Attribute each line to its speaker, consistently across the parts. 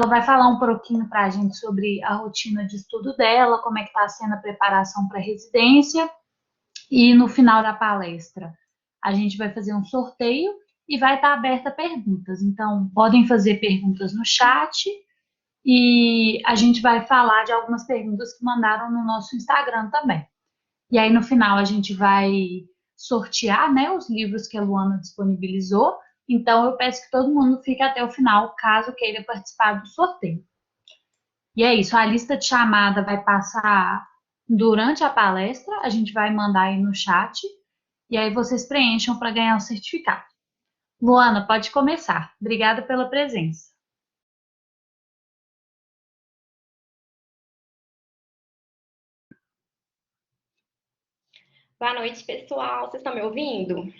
Speaker 1: Ela vai falar um pouquinho para a gente sobre a rotina de estudo dela, como é que está sendo a preparação para a residência, e no final da palestra a gente vai fazer um sorteio e vai estar aberta a perguntas. Então, podem fazer perguntas no chat e a gente vai falar de algumas perguntas que mandaram no nosso Instagram também. E aí, no final, a gente vai sortear, né, os livros que a Luana disponibilizou. Então, eu peço que todo mundo fique até o final, caso queira participar do sorteio. E é isso, a lista de chamada vai passar durante a palestra, a gente vai mandar aí no chat, e aí vocês preencham para ganhar o certificado. Luana, pode começar. Obrigada pela presença.
Speaker 2: Boa noite, pessoal. Vocês estão me ouvindo?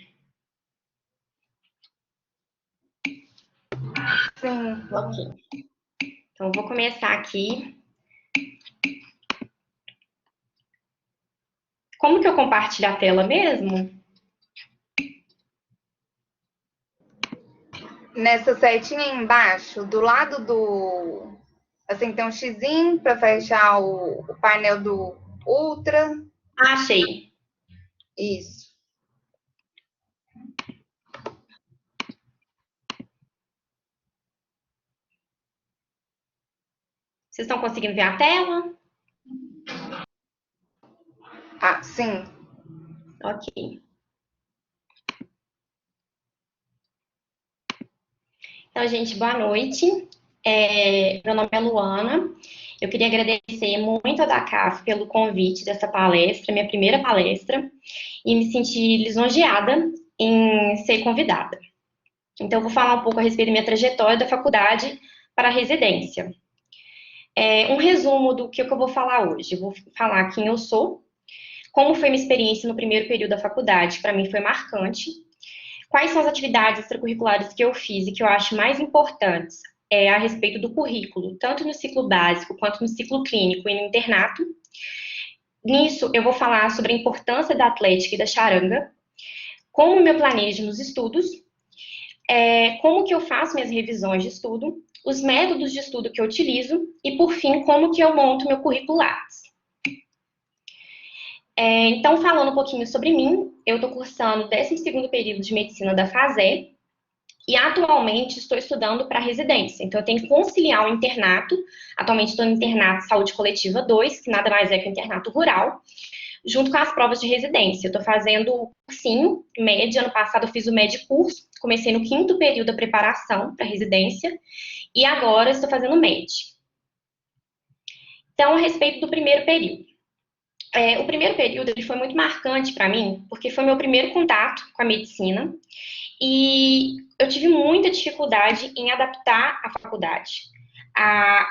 Speaker 3: Sim.
Speaker 2: Ok. Então, vou começar aqui. Como que eu compartilho a tela mesmo?
Speaker 3: Nessa setinha aí embaixo, do lado do... Assim, tem um xizinho para fechar o painel do Ultra.
Speaker 2: Achei.
Speaker 3: Isso.
Speaker 2: Vocês estão conseguindo ver a tela?
Speaker 3: Ah, sim.
Speaker 2: Ok. Então, gente, boa noite. Meu nome é Luana. Eu queria agradecer muito a DACAF pelo convite dessa palestra, minha primeira palestra, e me sentir lisonjeada em ser convidada. Então, eu vou falar um pouco a respeito da minha trajetória da faculdade para a residência. Um resumo do que eu vou falar hoje. Eu vou falar quem eu sou, como foi minha experiência no primeiro período da faculdade, para mim foi marcante, quais são as atividades extracurriculares que eu fiz e que eu acho mais importantes a respeito do currículo, tanto no ciclo básico quanto no ciclo clínico e no internato. Nisso, eu vou falar sobre a importância da atlética e da charanga, como eu planejo nos estudos, como que eu faço minhas revisões de estudo, os métodos de estudo que eu utilizo e, por fim, como que eu monto meu currículo Lattes. Então, falando um pouquinho sobre mim, eu estou cursando o 12º período de medicina da FASE e atualmente estou estudando para residência. Então, eu tenho que conciliar o internato, atualmente estou no internato Saúde Coletiva 2, que nada mais é que o internato rural, junto com as provas de residência. Eu estou fazendo o cursinho MED, ano passado eu fiz o MED curso, comecei no 5º período da preparação para residência e agora estou fazendo o MED. Então, a respeito do primeiro período. O primeiro período ele foi muito marcante para mim, porque foi meu primeiro contato com a medicina e eu tive muita dificuldade em adaptar à faculdade.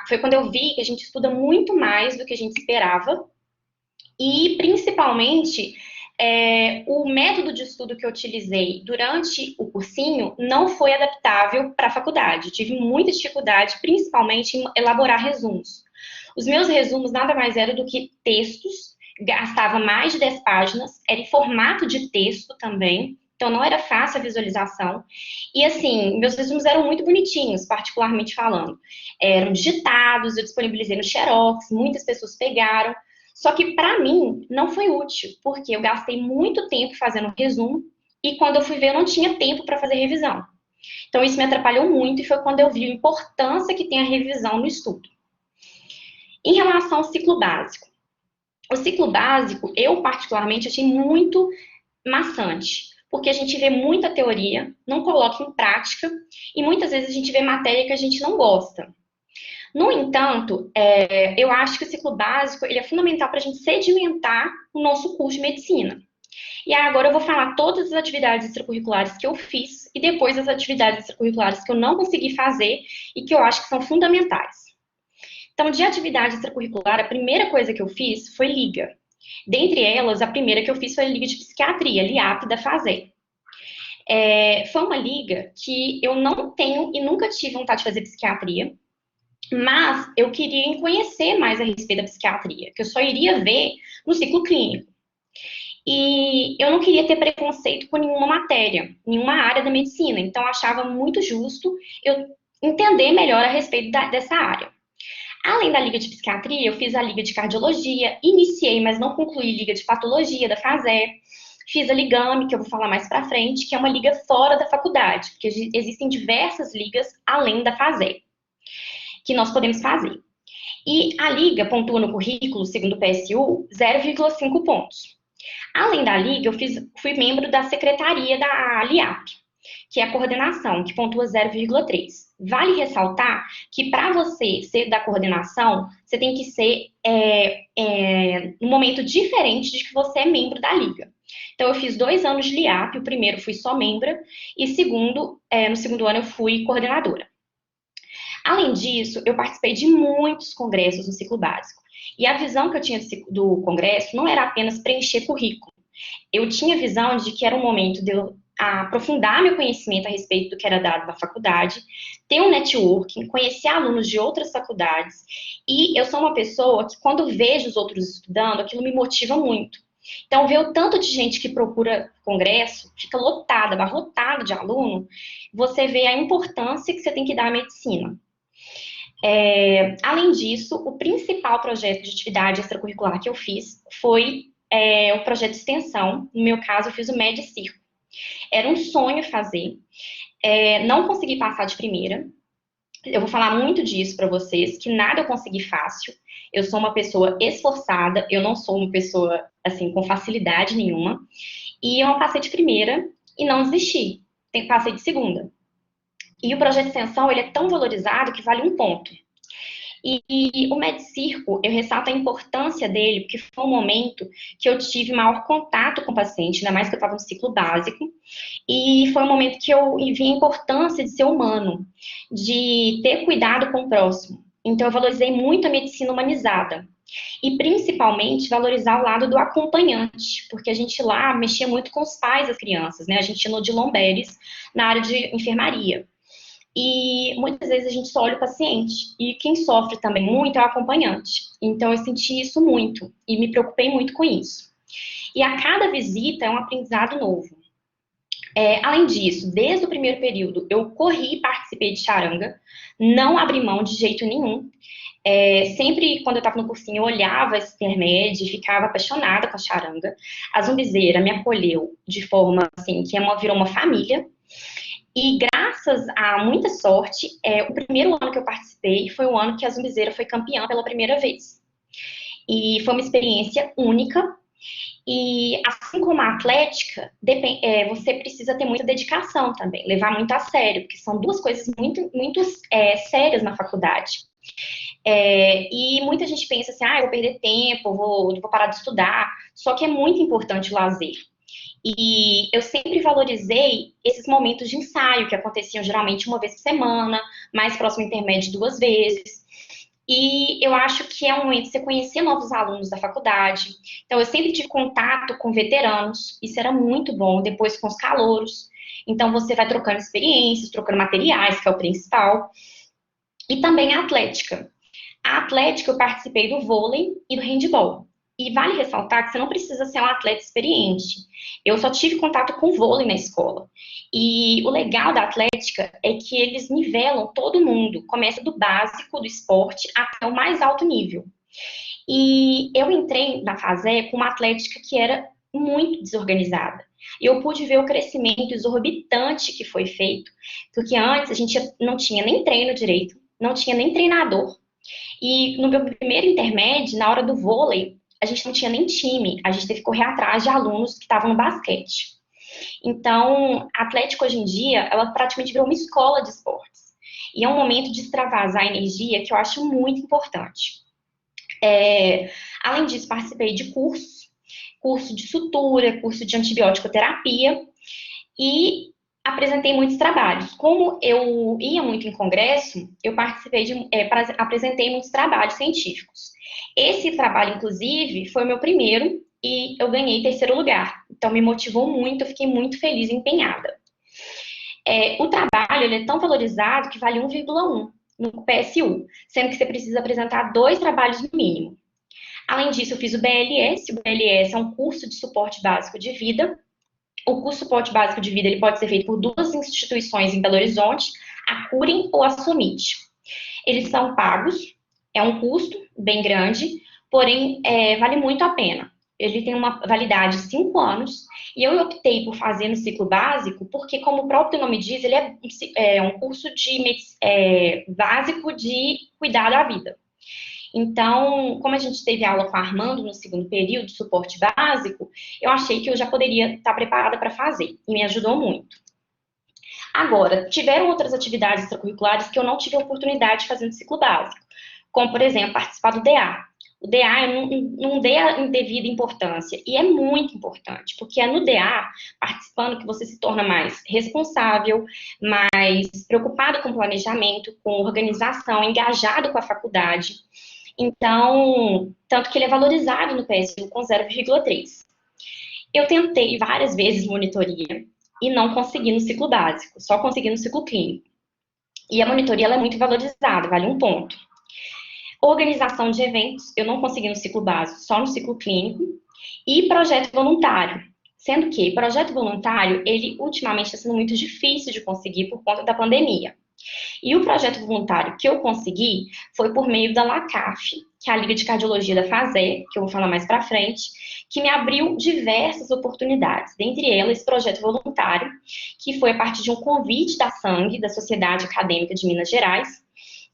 Speaker 2: Foi quando eu vi que a gente estuda muito mais do que a gente esperava e, principalmente, o método de estudo que eu utilizei durante o cursinho não foi adaptável para a faculdade. Eu tive muita dificuldade, principalmente, em elaborar resumos. Os meus resumos nada mais eram do que textos, gastava mais de 10 páginas, era em formato de texto também, então não era fácil a visualização. E assim, meus resumos eram muito bonitinhos, particularmente falando. Eram digitados, eu disponibilizei no Xerox, muitas pessoas pegaram. Só que para mim não foi útil, porque eu gastei muito tempo fazendo resumo e quando eu fui ver eu não tinha tempo para fazer revisão. Então isso me atrapalhou muito e foi quando eu vi a importância que tem a revisão no estudo. Em relação ao ciclo básico. O ciclo básico, eu particularmente achei muito maçante, porque a gente vê muita teoria, não coloca em prática, e muitas vezes a gente vê matéria que a gente não gosta. No entanto, eu acho que o ciclo básico ele é fundamental para a gente sedimentar o nosso curso de medicina. E agora eu vou falar todas as atividades extracurriculares que eu fiz e depois as atividades extracurriculares que eu não consegui fazer e que eu acho que são fundamentais. Então, de atividade extracurricular, a primeira coisa que eu fiz foi liga. Dentre elas, a primeira que eu fiz foi a Liga de Psiquiatria, LIAP da FASE. Foi uma liga que eu não tenho e nunca tive vontade de fazer psiquiatria, mas eu queria conhecer mais a respeito da psiquiatria, que eu só iria ver no ciclo clínico. E eu não queria ter preconceito com nenhuma matéria, nenhuma área da medicina, então eu achava muito justo eu entender melhor a respeito dessa área. Além da Liga de Psiquiatria, eu fiz a Liga de Cardiologia, iniciei, mas não concluí Liga de Patologia da FASE, fiz a Ligame, que eu vou falar mais pra frente, que é uma liga fora da faculdade, porque existem diversas ligas além da FASE, que nós podemos fazer. E a liga pontua no currículo, segundo o PSU, 0,5 pontos. Além da liga, eu fui membro da secretaria da LIAP, que é a coordenação, que pontua 0,3. Vale ressaltar que para você ser da coordenação, você tem que ser num momento diferente de que você é membro da liga. Então, eu fiz 2 anos de LIAP, o primeiro fui só membra, e no segundo ano eu fui coordenadora. Além disso, eu participei de muitos congressos no ciclo básico. E a visão que eu tinha do congresso não era apenas preencher currículo. Eu tinha a visão de que era um momento de eu aprofundar meu conhecimento a respeito do que era dado na faculdade, ter um networking, conhecer alunos de outras faculdades. E eu sou uma pessoa que, quando vejo os outros estudando, aquilo me motiva muito. Então, ver o tanto de gente que procura congresso, fica lotada, abarrotada de aluno, você vê a importância que você tem que dar à medicina. Além disso, o principal projeto de atividade extracurricular que eu fiz foi o projeto de extensão. No meu caso, eu fiz o Med Circo. Era um sonho fazer. Não consegui passar de primeira. Eu vou falar muito disso para vocês, que nada eu consegui fácil. Eu sou uma pessoa esforçada, eu não sou uma pessoa, assim, com facilidade nenhuma. E eu não passei de primeira e não desisti. Passei de segunda. E o projeto de extensão, ele é tão valorizado que vale 1 ponto. E o Med Circo, eu ressalto a importância dele, porque foi um momento que eu tive maior contato com o paciente, ainda mais que eu estava no ciclo básico, e foi um momento que eu vi a importância de ser humano, de ter cuidado com o próximo. Então, eu valorizei muito a medicina humanizada. E, principalmente, valorizar o lado do acompanhante, porque a gente lá mexia muito com os pais das crianças, né? A gente tinha no de Lomberes, na área de enfermaria. E muitas vezes a gente só olha o paciente, e quem sofre também muito é o acompanhante. Então eu senti isso muito, e me preocupei muito com isso. E a cada visita é um aprendizado novo. Além disso, desde o primeiro período, eu corri e participei de charanga, não abri mão de jeito nenhum. Sempre quando eu estava no cursinho, eu olhava esse intermédio e ficava apaixonada com a charanga. A Zumbizeira me acolheu de forma assim, que virou uma família. E graças a muita sorte, o primeiro ano que eu participei foi o ano que a Zumbizeira foi campeã pela primeira vez. E foi uma experiência única. E assim como a atlética, você precisa ter muita dedicação também, levar muito a sério, porque são 2 coisas muito sérias na faculdade. E muita gente pensa assim, eu vou perder tempo, vou parar de estudar, só que é muito importante o lazer. E eu sempre valorizei esses momentos de ensaio, que aconteciam geralmente 1 vez por semana, mais próximo intermédio 2 vezes. E eu acho que é um momento de você conhecer novos alunos da faculdade. Então, eu sempre tive contato com veteranos, isso era muito bom, depois com os calouros. Então, você vai trocando experiências, trocando materiais, que é o principal. E também a atlética. A atlética, eu participei do vôlei e do handebol. E vale ressaltar que você não precisa ser um atleta experiente. Eu só tive contato com vôlei na escola. E o legal da atlética é que eles nivelam todo mundo. Começa do básico do esporte até o mais alto nível. E eu entrei na FASE com uma atlética que era muito desorganizada. E eu pude ver o crescimento exorbitante que foi feito. Porque antes a gente não tinha nem treino direito, não tinha nem treinador. E no meu primeiro intermédio, na hora do vôlei, a gente não tinha nem time, a gente teve que correr atrás de alunos que estavam no basquete. Então, a Atlética hoje em dia, ela praticamente virou uma escola de esportes. E é um momento de extravasar a energia que eu acho muito importante. Além disso, participei de curso de sutura, curso de antibiótico terapia e apresentei muitos trabalhos. Como eu ia muito em congresso, eu apresentei muitos trabalhos científicos. Esse trabalho, inclusive, foi o meu primeiro e eu ganhei 3º lugar. Então, me motivou muito, eu fiquei muito feliz e empenhada. O trabalho ele é tão valorizado que vale 1,1 no PSU, sendo que você precisa apresentar 2 trabalhos no mínimo. Além disso, eu fiz o BLS. O BLS é um curso de suporte básico de vida. O curso de suporte básico de vida ele pode ser feito por 2 instituições em Belo Horizonte, a Curin ou a Summit. Eles são pagos, é um custo bem grande, porém vale muito a pena. Ele tem uma validade de 5 anos, e eu optei por fazer no ciclo básico, porque, como o próprio nome diz, ele é um curso básico de cuidar da vida. Então, como a gente teve aula com a Armando no segundo período, de suporte básico, eu achei que eu já poderia estar preparada para fazer, e me ajudou muito. Agora, tiveram outras atividades extracurriculares que eu não tive a oportunidade de fazer no ciclo básico, como, por exemplo, participar do DA. O DA eu não dei a devida importância, e é muito importante, porque é no DA, participando, que você se torna mais responsável, mais preocupado com planejamento, com organização, engajado com a faculdade. Então, tanto que ele é valorizado no PSU com 0,3. Eu tentei várias vezes monitoria e não consegui no ciclo básico, só consegui no ciclo clínico. E a monitoria ela é muito valorizada, vale um ponto. Organização de eventos, eu não consegui no ciclo básico, só no ciclo clínico. E projeto voluntário, sendo que projeto voluntário, ele ultimamente está sendo muito difícil de conseguir por conta da pandemia. E o projeto voluntário que eu consegui foi por meio da LACAF, que é a Liga de Cardiologia da FASE, que eu vou falar mais para frente, que me abriu diversas oportunidades, dentre elas esse projeto voluntário, que foi a partir de um convite da SANG, da Sociedade Acadêmica de Minas Gerais,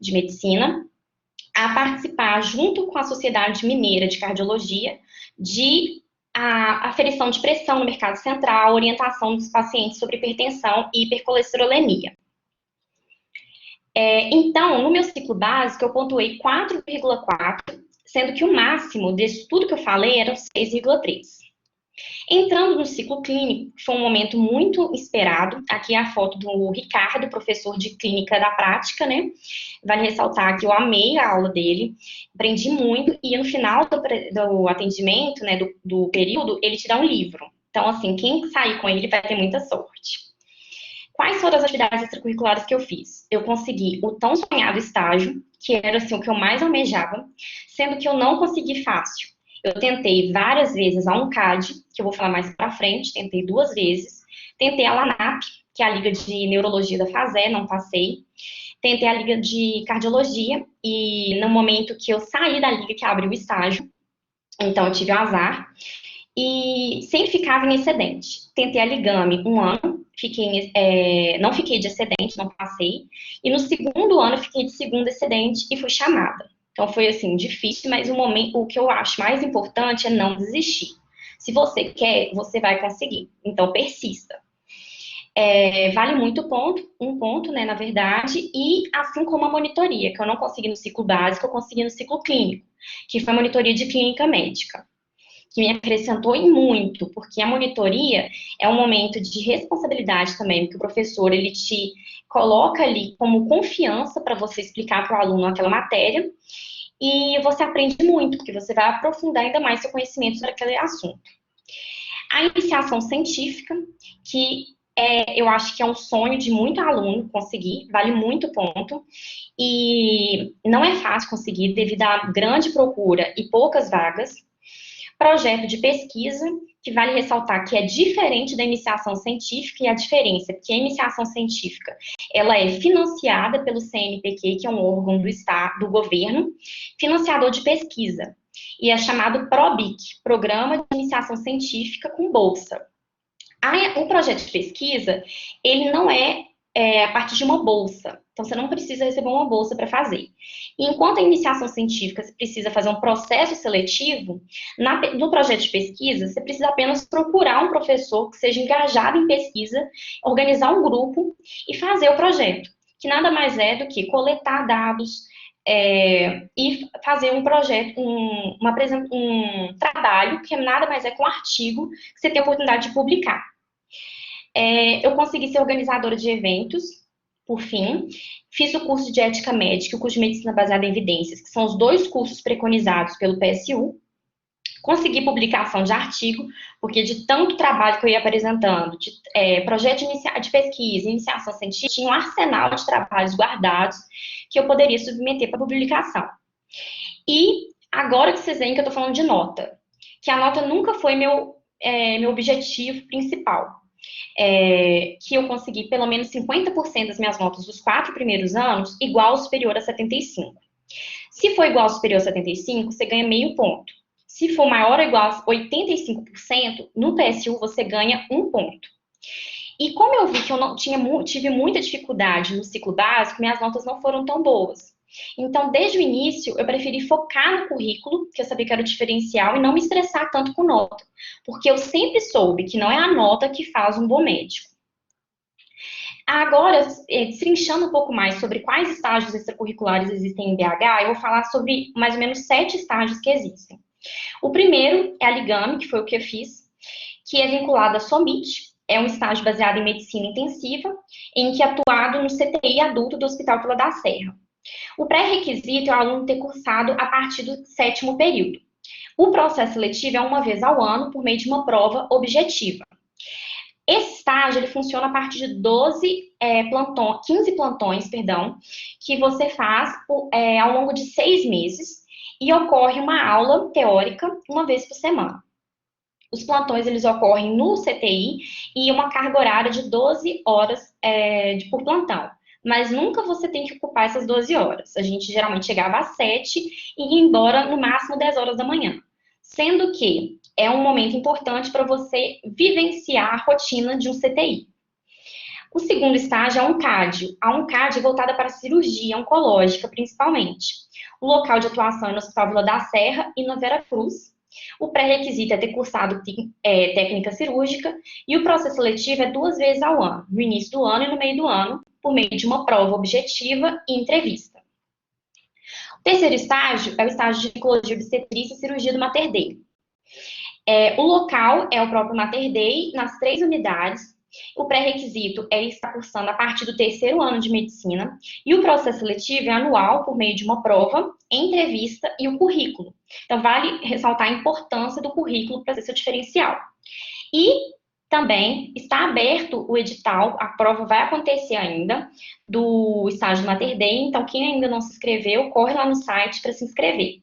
Speaker 2: de Medicina, a participar, junto com a Sociedade Mineira de Cardiologia, de a aferição de pressão no mercado central, orientação dos pacientes sobre hipertensão e hipercolesterolemia. Então, no meu ciclo básico, eu pontuei 4,4, sendo que o máximo desse tudo que eu falei era 6,3. Entrando no ciclo clínico, que foi um momento muito esperado, aqui é a foto do Ricardo, professor de clínica da prática, né? Vale ressaltar que eu amei a aula dele, aprendi muito, e no final do atendimento, né, do período, ele te dá um livro. Então, assim, quem sair com ele vai ter muita sorte. Quais foram as atividades extracurriculares que eu fiz? Eu consegui o tão sonhado estágio, que era assim, o que eu mais almejava, sendo que eu não consegui fácil. Eu tentei várias vezes a UNCAD, que eu vou falar mais pra frente, tentei 2 vezes. Tentei a LANAP, que é a Liga de Neurologia da FASE, não passei. Tentei a Liga de Cardiologia, e no momento que eu saí da Liga, que abriu o estágio, então eu tive um azar, e sempre ficava em excedente. Tentei a Ligame 1 ano, não fiquei de excedente, não passei, e no segundo ano eu fiquei de segundo excedente e fui chamada. Então foi assim, difícil, mas o que eu acho mais importante é não desistir. Se você quer, você vai conseguir. Então persista. Vale muito um ponto, né, na verdade, e assim como a monitoria, que eu não consegui no ciclo básico, eu consegui no ciclo clínico, que foi a monitoria de clínica médica, que me acrescentou em muito, porque a monitoria é um momento de responsabilidade também, porque o professor, ele te coloca ali como confiança para você explicar para o aluno aquela matéria, e você aprende muito, porque você vai aprofundar ainda mais seu conhecimento sobre aquele assunto. A iniciação científica, que eu acho que é um sonho de muito aluno conseguir, vale muito ponto, e não é fácil conseguir devido à grande procura e poucas vagas. Projeto de pesquisa, que vale ressaltar que é diferente da iniciação científica, e a diferença é que a iniciação científica, ela é financiada pelo CNPq, que é um órgão do Estado, do governo, financiador de pesquisa, e é chamado PROBIC, Programa de Iniciação Científica com Bolsa. O projeto de pesquisa, ele não é a partir de uma bolsa. Então, você não precisa receber uma bolsa para fazer. E enquanto a iniciação científica você precisa fazer um processo seletivo, no projeto de pesquisa, você precisa apenas procurar um professor que seja engajado em pesquisa, organizar um grupo e fazer o projeto, que nada mais é do que coletar dados e fazer um projeto, um trabalho, que nada mais é que um artigo que você tem a oportunidade de publicar. Eu consegui ser organizadora de eventos, por fim. Fiz o curso de ética médica e o curso de medicina baseada em evidências, que são os 2 cursos preconizados pelo PSU. Consegui publicação de artigo, porque de tanto trabalho que eu ia apresentando, de projeto de pesquisa, iniciação científica, tinha um arsenal de trabalhos guardados que eu poderia submeter para publicação. E agora que vocês veem que eu estou falando de nota, que a nota nunca foi meu objetivo principal. que eu consegui pelo menos 50% das minhas notas dos 4 primeiros anos igual ou superior a 75. Se for igual ou superior a 75, você ganha meio ponto. Se for maior ou igual a 85%, no PSU você ganha 1 ponto. E como eu vi que eu não tive muita dificuldade no ciclo básico, minhas notas não foram tão boas. Então, desde o início, eu preferi focar no currículo, que eu sabia que era o diferencial, e não me estressar tanto com nota. Porque eu sempre soube que não é a nota que faz um bom médico. Agora, destrinchando um pouco mais sobre quais estágios extracurriculares existem em BH, eu vou falar sobre mais ou menos 7 estágios que existem. O primeiro é a Ligame, que foi o que eu fiz, que é vinculado à SOMIT, é um estágio baseado em medicina intensiva, em que é atuado no CTI adulto do Hospital Vila da Serra. O pré-requisito é o aluno ter cursado a partir do 7º período. O processo seletivo é uma vez ao ano, por meio de uma prova objetiva. Esse estágio ele funciona a partir de 15 plantões, que você faz ao longo de 6 meses e ocorre uma aula teórica uma vez por semana. Os plantões eles ocorrem no CTI e uma carga horária de 12 horas por plantão. Mas nunca você tem que ocupar essas 12 horas. A gente geralmente chegava às 7 e ia embora no máximo 10 horas da manhã. Sendo que é um momento importante para você vivenciar a rotina de um CTI. O segundo estágio é a UNCAD. A UNCAD é voltada para a cirurgia oncológica, principalmente. O local de atuação é no Hospital Vila da Serra e na Vera Cruz. O pré-requisito é ter cursado técnica cirúrgica e o processo seletivo é 2 vezes ao ano, no início do ano e no meio do ano, por meio de uma prova objetiva e entrevista. O terceiro estágio é o estágio de ginecologia, obstetrícia e cirurgia do Mater Dei. O local é o próprio Mater Dei, nas 3 unidades. O pré-requisito é estar cursando a partir do 3º ano de medicina e o processo seletivo é anual por meio de uma prova, entrevista e o currículo. Então, vale ressaltar a importância do currículo para ser seu diferencial. E também está aberto o edital, a prova vai acontecer ainda, do estágio Mater Dei, então quem ainda não se inscreveu, corre lá no site para se inscrever.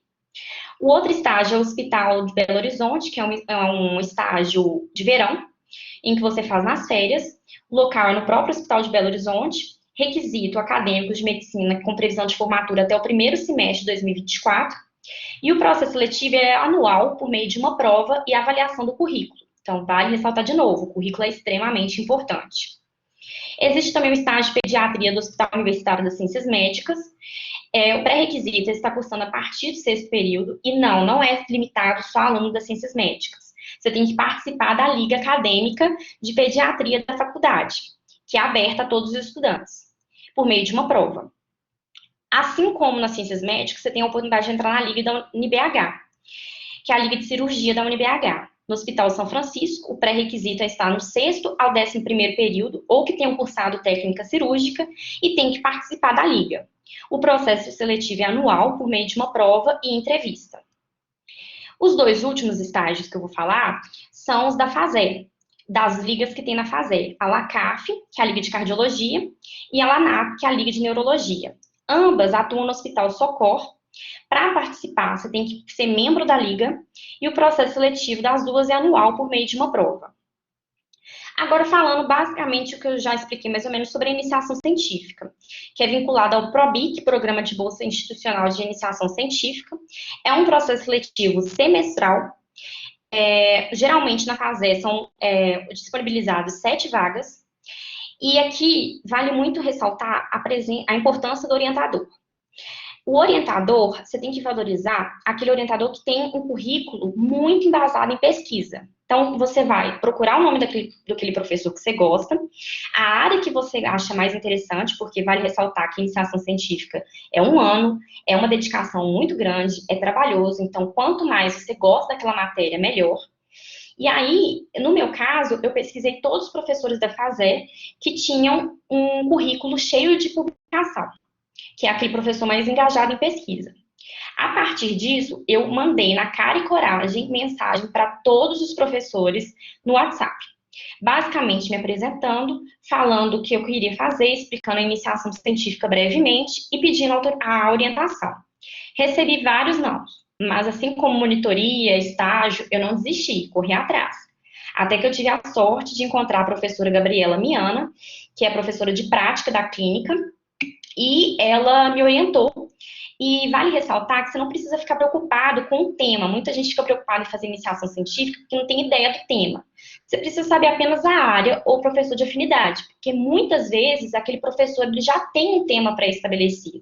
Speaker 2: O outro estágio é o Hospital de Belo Horizonte, que é um estágio de verão, em que você faz nas férias. O local é no próprio Hospital de Belo Horizonte. Requisito acadêmico de medicina com previsão de formatura até o 1º semestre de 2024. E o processo seletivo é anual, por meio de uma prova e avaliação do currículo. Então, vale ressaltar de novo, o currículo é extremamente importante. Existe também o estágio de pediatria do Hospital Universitário das Ciências Médicas. O pré-requisito é estar cursando a partir do 6º período e não é limitado só a aluno das ciências médicas. Você tem que participar da Liga Acadêmica de Pediatria da faculdade, que é aberta a todos os estudantes, por meio de uma prova. Assim como nas ciências médicas, você tem a oportunidade de entrar na Liga da UniBH, que é a Liga de Cirurgia da UniBH. No Hospital São Francisco, o pré-requisito é estar no 6º ao 11º período, ou que tenham cursado técnica cirúrgica, e tem que participar da Liga. O processo seletivo é anual, por meio de uma prova e entrevista. Os 2 últimos estágios que eu vou falar são os da FASER, das ligas que tem na FASER. A LACAF, que é a Liga de Cardiologia, e a LANAP, que é a Liga de Neurologia. Ambas atuam no Hospital Socorro. Para participar, você tem que ser membro da Liga, e o processo seletivo das 2 é anual, por meio de uma prova. Agora, falando basicamente o que eu já expliquei mais ou menos sobre a iniciação científica, que é vinculada ao PROBIC, Programa de Bolsa Institucional de Iniciação Científica. É um processo seletivo semestral. Geralmente, na FASER, são disponibilizadas 7 vagas. E aqui, vale muito ressaltar a importância do orientador. O orientador, você tem que valorizar aquele orientador que tem um currículo muito embasado em pesquisa. Então, você vai procurar o nome daquele professor que você gosta, a área que você acha mais interessante, porque vale ressaltar que a iniciação científica é 1 ano, é uma dedicação muito grande, é trabalhoso, então, quanto mais você gosta daquela matéria, melhor. E aí, no meu caso, eu pesquisei todos os professores da FASER que tinham um currículo cheio de publicação, que é aquele professor mais engajado em pesquisa. A partir disso, eu mandei na cara e coragem mensagem para todos os professores no WhatsApp. Basicamente me apresentando, falando o que eu queria fazer, explicando a iniciação científica brevemente e pedindo a orientação. Recebi vários não, mas assim como monitoria, estágio, eu não desisti, corri atrás. Até que eu tive a sorte de encontrar a professora Gabriela Miana, que é professora de prática da clínica, e ela me orientou. E vale ressaltar que você não precisa ficar preocupado com o tema. Muita gente fica preocupada em fazer iniciação científica porque não tem ideia do tema. Você precisa saber apenas a área ou professor de afinidade, porque muitas vezes aquele professor ele já tem um tema pré-estabelecido.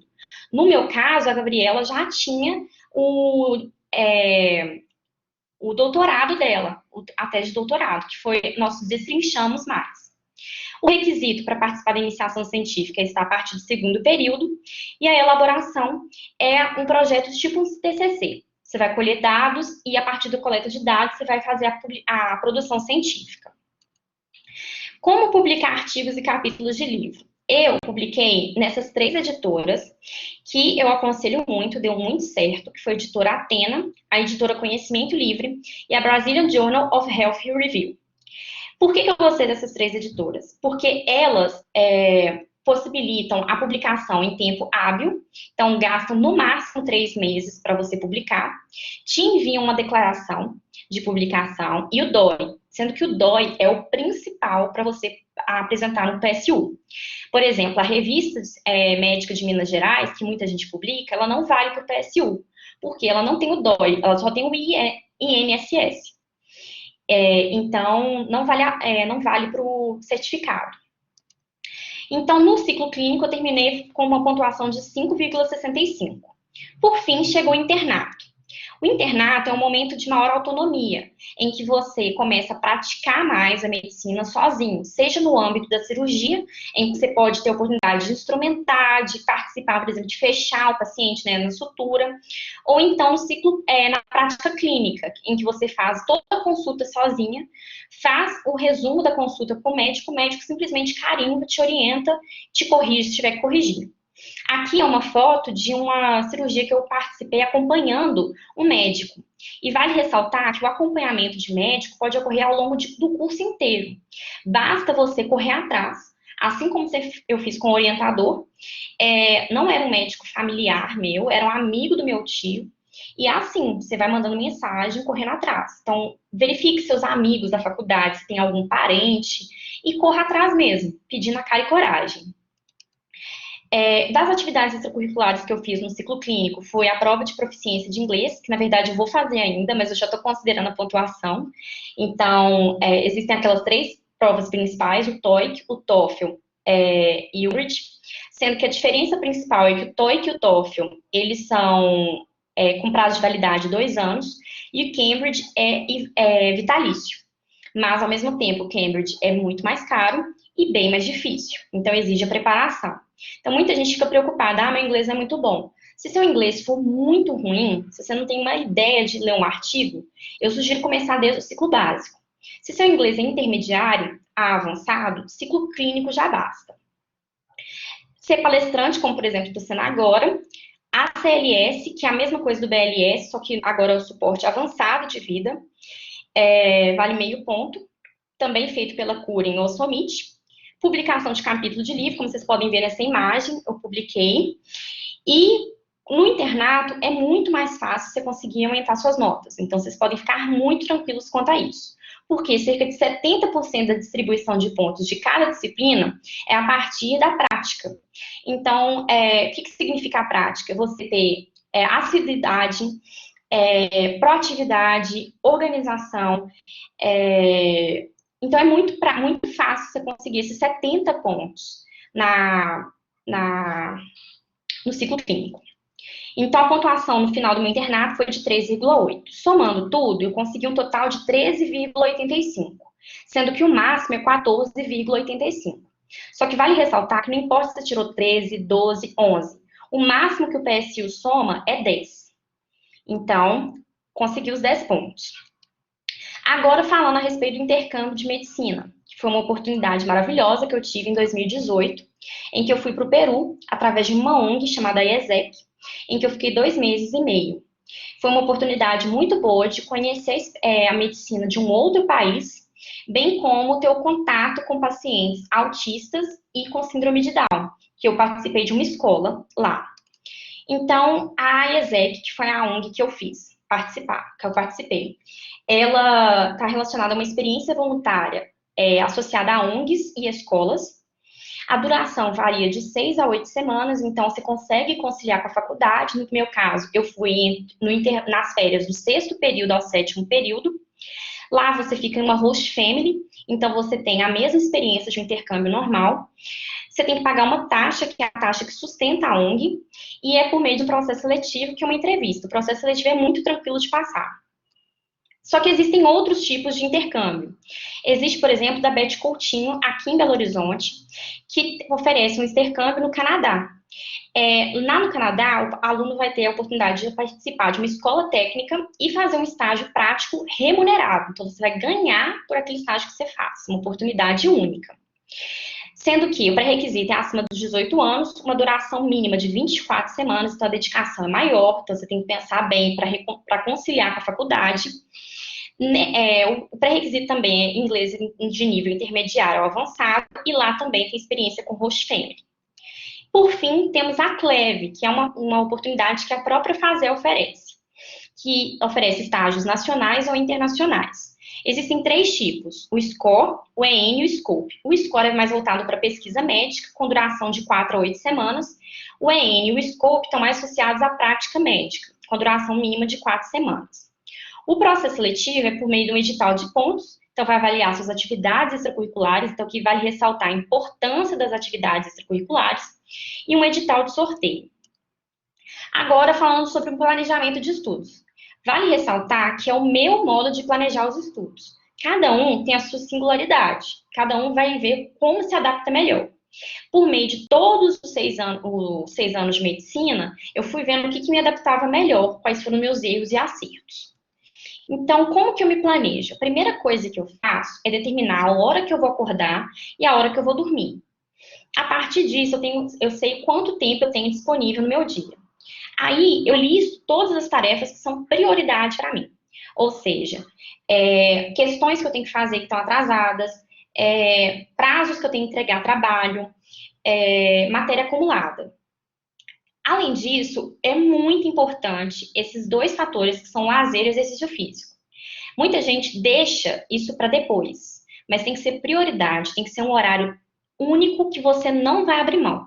Speaker 2: No meu caso, a Gabriela já tinha o doutorado dela, a tese de doutorado, que foi nós destrinchamos mais. O requisito para participar da iniciação científica está a partir do segundo período, e a elaboração é um projeto tipo um TCC. Você vai colher dados e, a partir da coleta de dados, você vai fazer a produção científica. Como publicar artigos e capítulos de livro? Eu publiquei nessas 3 editoras, que eu aconselho muito, deu muito certo, que foi a editora Atena, a editora Conhecimento Livre e a Brazilian Journal of Health Review. Por que eu gostei dessas 3 editoras? Porque elas possibilitam a publicação em tempo hábil, então gastam no máximo 3 meses para você publicar, te enviam uma declaração de publicação e o DOI, sendo que o DOI é o principal para você apresentar no PSU. Por exemplo, a revista médica de Minas Gerais, que muita gente publica, ela não vale para o PSU, porque ela não tem o DOI, ela só tem o INSS. Então, não vale para o certificado. Então, no ciclo clínico, eu terminei com uma pontuação de 5,65. Por fim, chegou o internato. O internato é um momento de maior autonomia, em que você começa a praticar mais a medicina sozinho, seja no âmbito da cirurgia, em que você pode ter a oportunidade de instrumentar, de participar, por exemplo, de fechar o paciente, né, na sutura, ou então no ciclo, na prática clínica, em que você faz toda a consulta sozinha, faz o resumo da consulta com o médico simplesmente carimba, te orienta, te corrige se tiver que corrigir. Aqui é uma foto de uma cirurgia que eu participei acompanhando um médico. E vale ressaltar que o acompanhamento de médico pode ocorrer ao longo do curso inteiro. Basta você correr atrás, assim como eu fiz com o orientador. Não era um médico familiar meu, era um amigo do meu tio. E assim, você vai mandando mensagem, correndo atrás. Então, verifique seus amigos da faculdade, se tem algum parente, e corra atrás mesmo, pedindo a cara e coragem. Das atividades extracurriculares que eu fiz no ciclo clínico, foi a prova de proficiência de inglês, que na verdade eu vou fazer ainda, mas eu já estou considerando a pontuação. Então, existem aquelas 3 provas principais, o TOEIC, o TOEFL e o RIT, sendo que a diferença principal é que o TOEIC e o TOEFL, eles são com prazo de validade 2 anos, e o Cambridge é vitalício. Mas, ao mesmo tempo, o Cambridge é muito mais caro e bem mais difícil. Então, exige a preparação. Então, muita gente fica preocupada, meu inglês é muito bom. Se seu inglês for muito ruim, se você não tem uma ideia de ler um artigo, eu sugiro começar desde o ciclo básico. Se seu inglês é intermediário a avançado, ciclo clínico já basta. Ser palestrante, como por exemplo estou sendo agora, a CLS, que é a mesma coisa do BLS, só que agora é o suporte avançado de vida, vale meio ponto, também feito pela Curing ou Somit. Publicação de capítulo de livro, como vocês podem ver nessa imagem, eu publiquei. E no internato é muito mais fácil você conseguir aumentar suas notas. Então, vocês podem ficar muito tranquilos quanto a isso. Porque cerca de 70% da distribuição de pontos de cada disciplina é a partir da prática. Então, o que significa a prática? Você ter assiduidade, proatividade, organização, então, é muito fácil você conseguir esses 70 pontos no ciclo clínico. Então, a pontuação no final do meu internato foi de 3,8. Somando tudo, eu consegui um total de 13,85, sendo que o máximo é 14,85. Só que vale ressaltar que não importa se você tirou 13, 12, 11. O máximo que o PSU soma é 10. Então, consegui os 10 pontos. Agora, falando a respeito do intercâmbio de medicina, que foi uma oportunidade maravilhosa que eu tive em 2018, em que eu fui para o Peru, através de uma ONG chamada IESEC, em que eu fiquei 2 meses e meio. Foi uma oportunidade muito boa de conhecer a medicina de um outro país, bem como ter o contato com pacientes autistas e com síndrome de Down, que eu participei de uma escola lá. Então, a IESEC, que foi a ONG que eu fiz que eu participei. Ela está relacionada a uma experiência voluntária associada a ONGs e escolas. A duração varia de 6 a 8 semanas, então você consegue conciliar com a faculdade. No meu caso, eu fui nas férias do 6º período ao 7º período. Lá você fica em uma host family, então você tem a mesma experiência de um intercâmbio normal. Você tem que pagar uma taxa, que é a taxa que sustenta a ONG, e é por meio de um processo seletivo, que é uma entrevista. O processo seletivo é muito tranquilo de passar. Só que existem outros tipos de intercâmbio. Existe, por exemplo, da Beth Coutinho, aqui em Belo Horizonte, que oferece um intercâmbio no Canadá. Lá no Canadá, o aluno vai ter a oportunidade de participar de uma escola técnica e fazer um estágio prático remunerado. Então, você vai ganhar por aquele estágio que você faz, uma oportunidade única. Sendo que o pré-requisito é acima dos 18 anos, uma duração mínima de 24 semanas, então a dedicação é maior, então você tem que pensar bem para conciliar com a faculdade. O pré-requisito também é inglês de nível intermediário ou avançado, e lá também tem experiência com host family. Por fim, temos a CLEV, que é uma oportunidade que a própria FASEL oferece, que oferece estágios nacionais ou internacionais. Existem 3 tipos, o SCORE, o EN e o SCOPE. O SCORE é mais voltado para pesquisa médica, com duração de 4 a 8 semanas. O EN e o SCOPE estão mais associados à prática médica, com duração mínima de 4 semanas. O processo seletivo é por meio de um edital de pontos, então vai avaliar suas atividades extracurriculares, então que vai ressaltar a importância das atividades extracurriculares, e um edital de sorteio. Agora, falando sobre o planejamento de estudos. Vale ressaltar que é o meu modo de planejar os estudos. Cada um tem a sua singularidade, cada um vai ver como se adapta melhor. Por meio de todos os 6 anos de medicina, eu fui vendo o que me adaptava melhor, quais foram meus erros e acertos. Então, como que eu me planejo? A primeira coisa que eu faço é determinar a hora que eu vou acordar e a hora que eu vou dormir. A partir disso, eu sei quanto tempo eu tenho disponível no meu dia. Aí, eu listo todas as tarefas que são prioridade para mim. Ou seja, questões que eu tenho que fazer que estão atrasadas, prazos que eu tenho que entregar trabalho, matéria acumulada. Além disso, é muito importante esses 2 fatores que são lazer e exercício físico. Muita gente deixa isso para depois, mas tem que ser prioridade, tem que ser um horário único que você não vai abrir mão.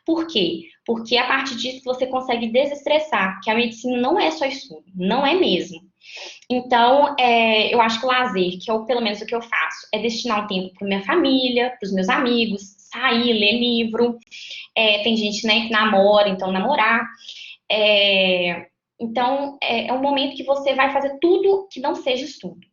Speaker 2: Por quê? Porque a partir disso você consegue desestressar, que a medicina não é só estudo, não é mesmo. Então, eu acho que o lazer, que é pelo menos o que eu faço, é destinar um tempo para minha família, para os meus amigos, sair, ler livro. Tem gente, né, que namora, então namorar. Então, é um momento que você vai fazer tudo que não seja estudo.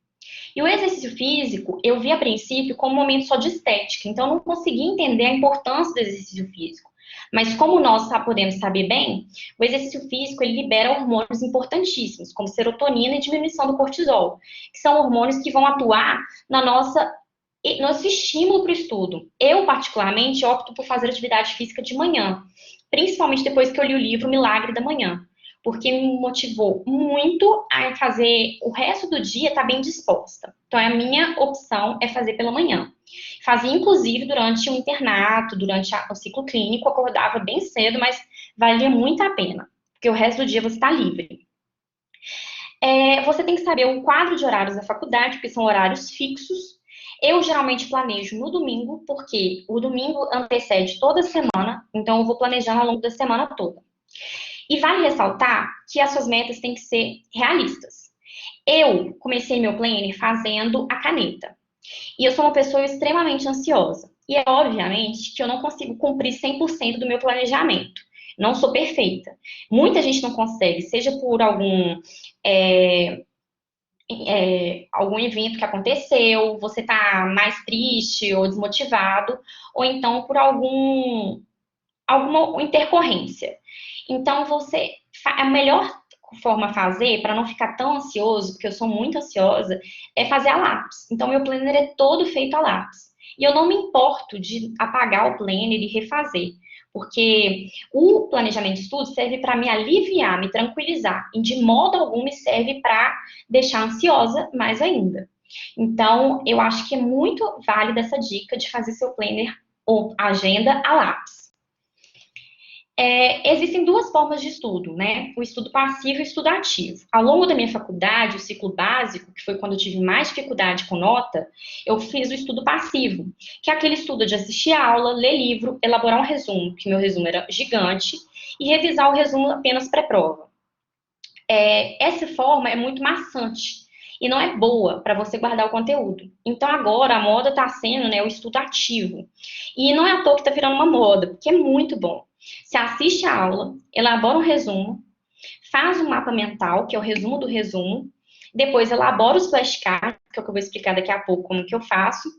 Speaker 2: E o exercício físico, eu vi a princípio como um momento só de estética, então eu não consegui entender a importância do exercício físico. Mas como nós podemos saber bem, o exercício físico ele libera hormônios importantíssimos, como serotonina e diminuição do cortisol, que são hormônios que vão atuar na nosso estímulo para o estudo. Eu, particularmente, opto por fazer atividade física de manhã, principalmente depois que eu li o livro Milagre da Manhã, porque me motivou muito a fazer o resto do dia estar bem disposta. Então, a minha opção é fazer pela manhã. Fazia, inclusive, durante o internato, durante o ciclo clínico, acordava bem cedo, mas valia muito a pena, porque o resto do dia você está livre. Você tem que saber o quadro de horários da faculdade, porque são horários fixos. Eu geralmente planejo no domingo, porque o domingo antecede toda a semana, então eu vou planejando ao longo da semana toda. E vale ressaltar que as suas metas têm que ser realistas. Eu comecei meu planner fazendo a caneta. E eu sou uma pessoa extremamente ansiosa. E é obviamente que eu não consigo cumprir 100% do meu planejamento. Não sou perfeita. Muita gente não consegue, seja por algum evento que aconteceu, você tá mais triste ou desmotivado, ou então por alguma intercorrência. Então, a melhor forma a fazer, para não ficar tão ansioso, porque eu sou muito ansiosa, é fazer a lápis. Então, meu planner é todo feito a lápis. E eu não me importo de apagar o planner e refazer, porque o planejamento de estudo serve para me aliviar, me tranquilizar, e de modo algum me serve para deixar ansiosa mais ainda. Então, eu acho que é muito válida essa dica de fazer seu planner ou agenda a lápis. Existem duas formas de estudo, né? O estudo passivo e o estudo ativo. Ao longo da minha faculdade, o ciclo básico, que foi quando eu tive mais dificuldade com nota, eu fiz o estudo passivo, que é aquele estudo de assistir a aula, ler livro, elaborar um resumo, que meu resumo era gigante, e revisar o resumo apenas pré-prova. Essa forma é muito maçante e não é boa para você guardar o conteúdo. Então agora a moda está sendo, né, o estudo ativo. E não é à toa que está virando uma moda, porque é muito bom. Você assiste a aula, elabora um resumo, faz um mapa mental, que é o resumo do resumo, depois elabora os flashcards, que é o que eu vou explicar daqui a pouco como que eu faço,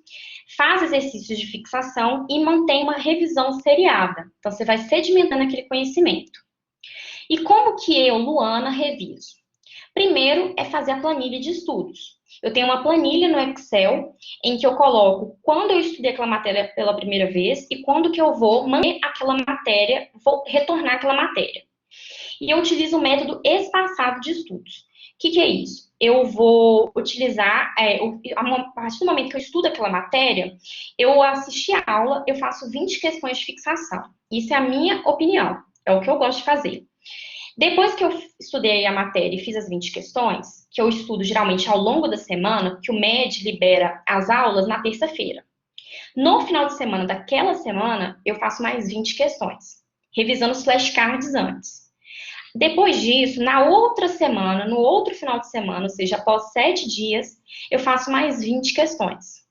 Speaker 2: faz exercícios de fixação e mantém uma revisão seriada. Então você vai sedimentando aquele conhecimento. E como que eu, Luana, reviso? Primeiro é fazer a planilha de estudos. Eu tenho uma planilha no Excel em que eu coloco quando eu estudei aquela matéria pela primeira vez e quando que eu vou manter aquela matéria, vou retornar aquela matéria. E eu utilizo o método espaçado de estudos. O que é isso? Eu vou utilizar, a partir do momento que eu estudo aquela matéria, eu assisti a aula, eu faço 20 questões de fixação. Isso é a minha opinião, é o que eu gosto de fazer. Depois que eu estudei a matéria e fiz as 20 questões, que eu estudo geralmente ao longo da semana, que o MED libera as aulas na terça-feira. No final de semana daquela semana, eu faço mais 20 questões, revisando os flashcards antes. Depois disso, na outra semana, no outro final de semana, ou seja, após 7 dias, eu faço mais 20 questões.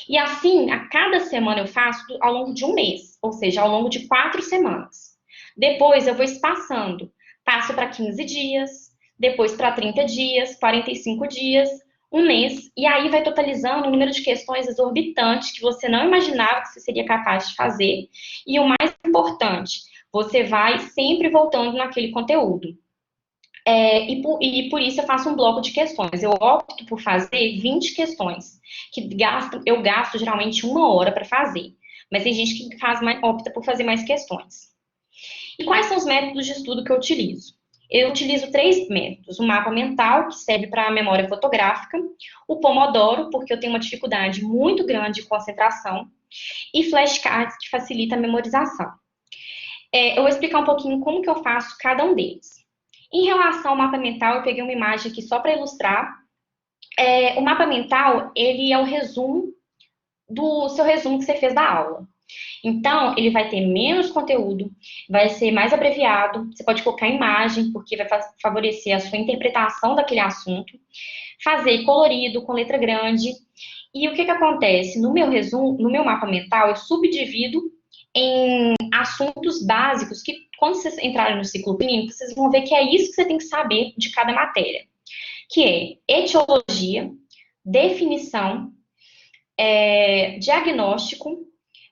Speaker 2: E assim, a cada semana eu faço ao longo de um mês, ou seja, ao longo de 4 semanas. Depois eu vou espaçando. Passo para 15 dias, depois para 30 dias, 45 dias, um mês, e aí vai totalizando um número de questões exorbitante que você não imaginava que você seria capaz de fazer. E o mais importante, você vai sempre voltando naquele conteúdo. E por isso eu faço um bloco de questões. Eu opto por fazer 20 questões, que eu gasto geralmente 1 hora para fazer. Mas tem gente que opta por fazer mais questões. E quais são os métodos de estudo que eu utilizo? Eu utilizo 3 métodos. O mapa mental, que serve para a memória fotográfica. O Pomodoro, porque eu tenho uma dificuldade muito grande de concentração. E flashcards, que facilita a memorização. Eu vou explicar um pouquinho como que eu faço cada um deles. Em relação ao mapa mental, eu peguei uma imagem aqui só para ilustrar. O mapa mental, ele é o resumo do seu resumo que você fez da aula. Então, ele vai ter menos conteúdo, vai ser mais abreviado, você pode colocar imagem, porque vai favorecer a sua interpretação daquele assunto, fazer colorido, com letra grande. E o que acontece? No meu resumo, no meu mapa mental, eu subdivido em assuntos básicos que, quando vocês entrarem no ciclo clínico, vocês vão ver que é isso que você tem que saber de cada matéria, que é etiologia, definição, diagnóstico,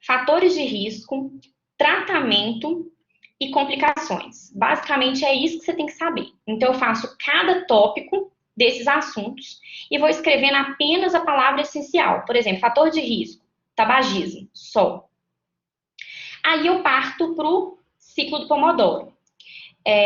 Speaker 2: fatores de risco, tratamento e complicações. Basicamente é isso que você tem que saber. Então eu faço cada tópico desses assuntos e vou escrevendo apenas a palavra essencial. Por exemplo, fator de risco, tabagismo, só. Aí eu parto para o ciclo do Pomodoro.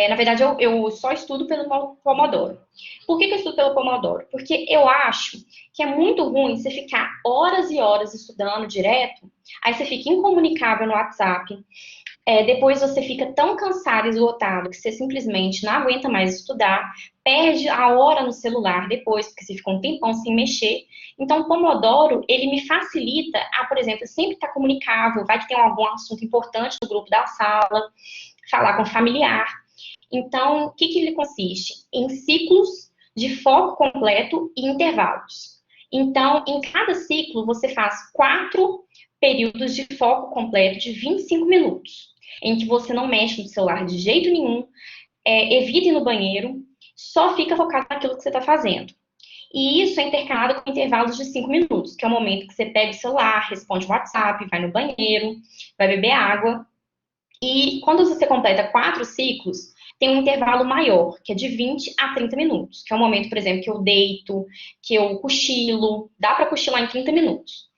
Speaker 2: Na verdade, eu só estudo pelo Pomodoro. Por que eu estudo pelo Pomodoro? Porque eu acho que é muito ruim você ficar horas e horas estudando direto, aí você fica incomunicável no WhatsApp, depois você fica tão cansado e esgotado que você simplesmente não aguenta mais estudar, perde a hora no celular depois, porque você fica um tempão sem mexer. Então, o Pomodoro, ele me facilita por exemplo, sempre estar comunicável, vai que tem algum assunto importante no grupo da sala, falar com familiar. Então, o que ele consiste? Em ciclos de foco completo e intervalos. Então, em cada ciclo, você faz 4 períodos de foco completo de 25 minutos, em que você não mexe no celular de jeito nenhum, evita ir no banheiro, só fica focado naquilo que você está fazendo. E isso é intercalado com intervalos de 5 minutos, que é o momento que você pega o celular, responde o WhatsApp, vai no banheiro, vai beber água. E quando você completa 4 ciclos, tem um intervalo maior, que é de 20 a 30 minutos, que é o momento, por exemplo, que eu deito, que eu cochilo, dá para cochilar em 30 minutos.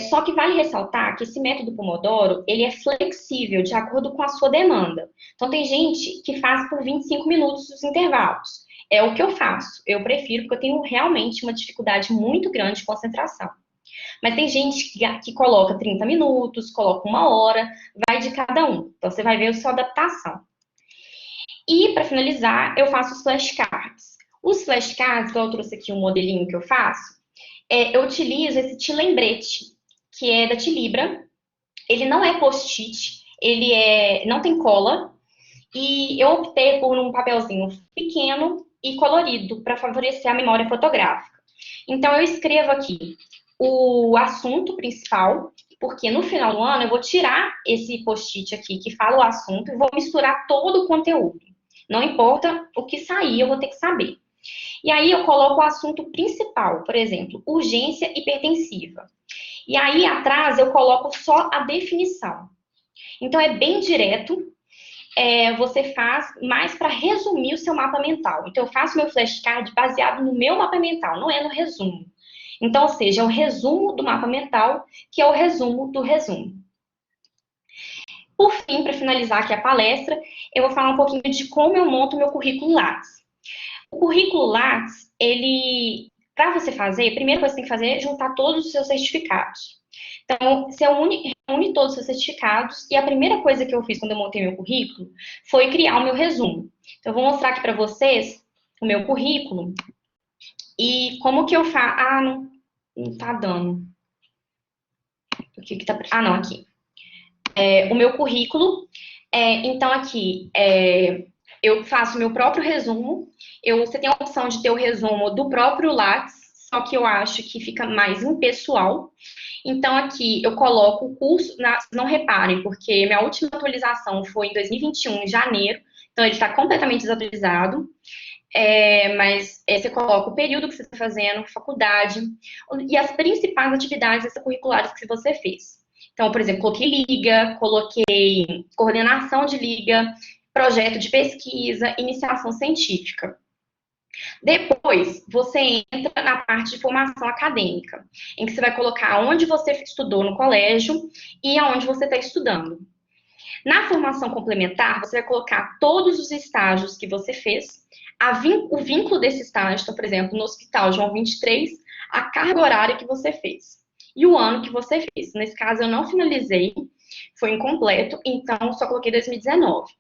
Speaker 2: Só que vale ressaltar que esse método Pomodoro, ele é flexível, de acordo com a sua demanda. Então, tem gente que faz por 25 minutos os intervalos. É o que eu faço. Eu prefiro, porque eu tenho realmente uma dificuldade muito grande de concentração. Mas tem gente que coloca 30 minutos, coloca 1 hora, vai de cada um. Então, você vai ver a sua adaptação. E, para finalizar, eu faço os flashcards. Os flashcards, que eu trouxe aqui um modelinho que eu faço, eu utilizo esse T-lembrete, que é da Tilibra. Ele não é post-it, não tem cola. E eu optei por um papelzinho pequeno e colorido para favorecer a memória fotográfica. Então, eu escrevo aqui o assunto principal, porque no final do ano eu vou tirar esse post-it aqui que fala o assunto e vou misturar todo o conteúdo. Não importa o que sair, eu vou ter que saber. E aí eu coloco o assunto principal, por exemplo, urgência hipertensiva. E aí atrás eu coloco só a definição. Então é bem direto, você faz mais para resumir o seu mapa mental. Então eu faço meu flashcard baseado no meu mapa mental, não é no resumo. Então, ou seja, é o resumo do mapa mental, que é o resumo do resumo. Por fim, para finalizar aqui a palestra, eu vou falar um pouquinho de como eu monto o meu currículo Lattes. O currículo Lattes, para você fazer, a primeira coisa que você tem que fazer é juntar todos os seus certificados. Então, você reúne todos os seus certificados, e a primeira coisa que eu fiz quando eu montei meu currículo foi criar o meu resumo. Então, eu vou mostrar aqui para vocês o meu currículo e como que eu faço. Ah, não tá dando. Não, aqui. O meu currículo, então aqui, eu faço meu próprio resumo. Você tem a opção de ter o resumo do próprio Lattes, só que eu acho que fica mais impessoal. Então, aqui eu coloco o curso, não reparem, porque minha última atualização foi em 2021, em janeiro, então ele está completamente desatualizado. Mas você coloca o período que você está fazendo, faculdade, e as principais atividades extracurriculares que você fez. Então, por exemplo, coloquei liga, coloquei coordenação de liga, projeto de pesquisa, iniciação científica. Depois, você entra na parte de formação acadêmica, em que você vai colocar onde você estudou no colégio e aonde você está estudando. Na formação complementar, você vai colocar todos os estágios que você fez, o vínculo desse estágio, então, por exemplo, no Hospital João 23, a carga horária que você fez e o ano que você fez. Nesse caso, eu não finalizei, foi incompleto, então só coloquei 2019.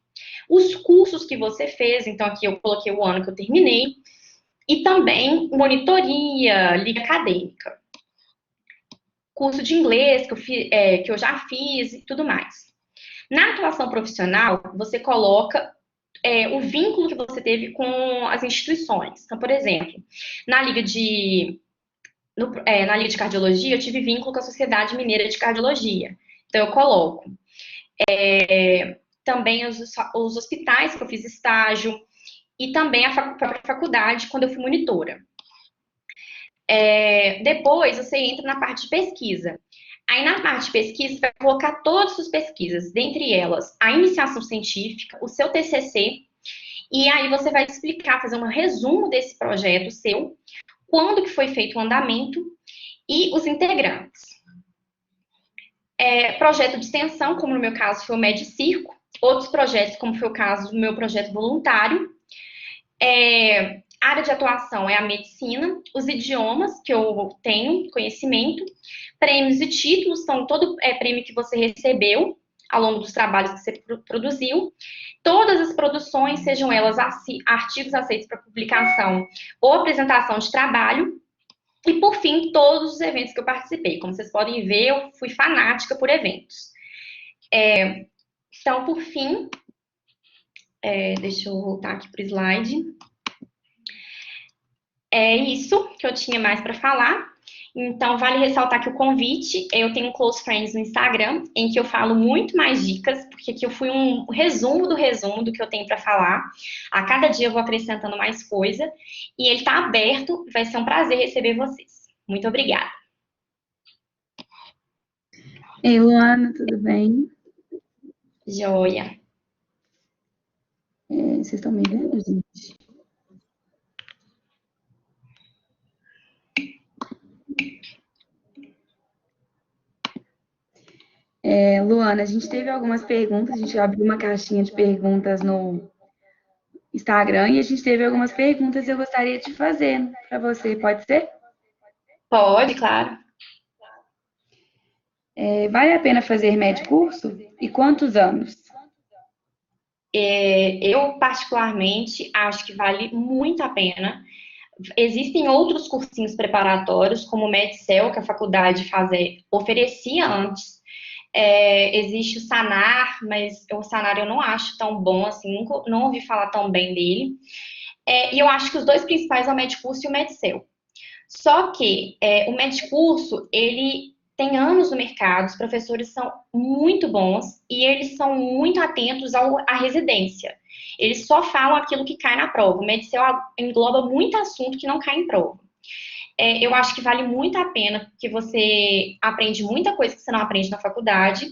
Speaker 2: Os cursos que você fez, então aqui eu coloquei o ano que eu terminei, e também monitoria, liga acadêmica. Curso de inglês que eu já fiz e tudo mais. Na atuação profissional, você coloca o vínculo que você teve com as instituições. Então, por exemplo, na Liga de Cardiologia, eu tive vínculo com a Sociedade Mineira de Cardiologia. Então, eu coloco. Também os hospitais que eu fiz estágio e também a própria faculdade, quando eu fui monitora. Depois, você entra na parte de pesquisa. Aí, na parte de pesquisa, você vai colocar todas as suas pesquisas, dentre elas a iniciação científica, o seu TCC, e aí você vai explicar, fazer um resumo desse projeto seu, quando que foi feito o andamento e os integrantes. Projeto de extensão, como no meu caso foi o Medcirco, outros projetos, como foi o caso do meu projeto voluntário. Área de atuação é a medicina, os idiomas que eu tenho conhecimento, prêmios e títulos, são todo prêmio que você recebeu ao longo dos trabalhos que você produziu, todas as produções, sejam elas artigos aceitos para publicação ou apresentação de trabalho, e por fim, todos os eventos que eu participei. Como vocês podem ver, eu fui fanática por eventos. Então, por fim, deixa eu voltar aqui para o slide. É isso que eu tinha mais para falar. Então, vale ressaltar que o convite, eu tenho um Close Friends no Instagram, em que eu falo muito mais dicas, porque aqui eu fui um resumo do que eu tenho para falar. A cada dia eu vou acrescentando mais coisa, e ele está aberto, vai ser um prazer receber vocês. Muito obrigada.
Speaker 4: Ei, Luana, tudo bem?
Speaker 2: Joia.
Speaker 4: Vocês estão me vendo, gente? Luana, a gente teve algumas perguntas, a gente abriu uma caixinha de perguntas no Instagram e a gente teve algumas perguntas que eu gostaria de fazer para você, pode ser?
Speaker 2: Pode, claro.
Speaker 4: Vale a pena fazer médio curso? E quantos anos?
Speaker 2: Eu, particularmente, acho que vale muito a pena. Existem outros cursinhos preparatórios, como o Medcel, que a faculdade oferecia antes. Existe o Sanar, mas o Sanar eu não acho tão bom, assim, nunca, não ouvi falar tão bem dele. E eu acho que os dois principais é o Medcurso e o Medcel. Só que o Medcurso, ele tem anos no mercado, os professores são muito bons e eles são muito atentos à residência. Eles só falam aquilo que cai na prova. O Medcel engloba muito assunto que não cai em prova. Eu acho que vale muito a pena, porque você aprende muita coisa que você não aprende na faculdade.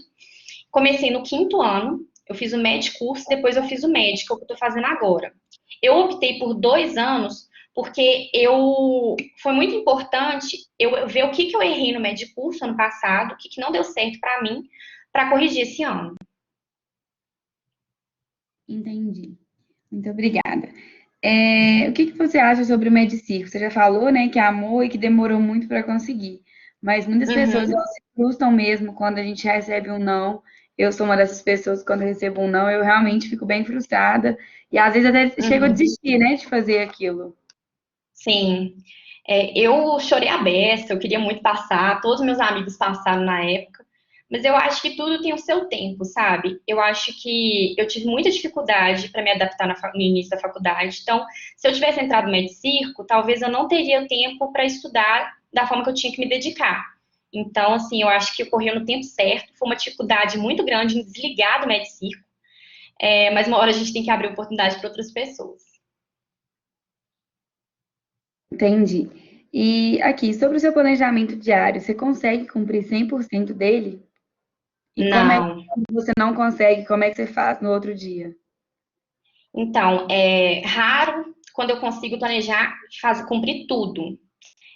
Speaker 2: Comecei no 5º ano, eu fiz o Medcurso, depois eu fiz o Med, que é o que eu estou fazendo agora. Eu optei por 2 anos, porque foi muito importante eu ver o que eu errei no Medcurso ano passado, o que não deu certo para mim, para corrigir esse ano.
Speaker 4: Entendi. Muito obrigada. O que você acha sobre o Medicirco? Você já falou, né, que amou e que demorou muito para conseguir, mas muitas pessoas elas se frustram mesmo quando a gente recebe um não. Eu sou uma dessas pessoas, quando eu recebo um não, eu realmente fico bem frustrada e às vezes até chego a desistir, né, de fazer aquilo.
Speaker 2: Sim. Eu chorei a beça, eu queria muito passar, todos meus amigos passaram na época, mas eu acho que tudo tem o seu tempo, sabe? Eu acho que eu tive muita dificuldade para me adaptar no início da faculdade, então, se eu tivesse entrado no Medcirco, talvez eu não teria tempo para estudar da forma que eu tinha que me dedicar. Então, assim, eu acho que ocorreu no tempo certo, foi uma dificuldade muito grande em desligar do Medcirco, mas uma hora a gente tem que abrir oportunidade para outras pessoas.
Speaker 4: Entendi. E aqui, sobre o seu planejamento diário, você consegue cumprir 100% dele? E como é que
Speaker 2: Não.
Speaker 4: você não consegue, como é que você faz no outro dia?
Speaker 2: Então, é raro quando eu consigo planejar, cumprir tudo.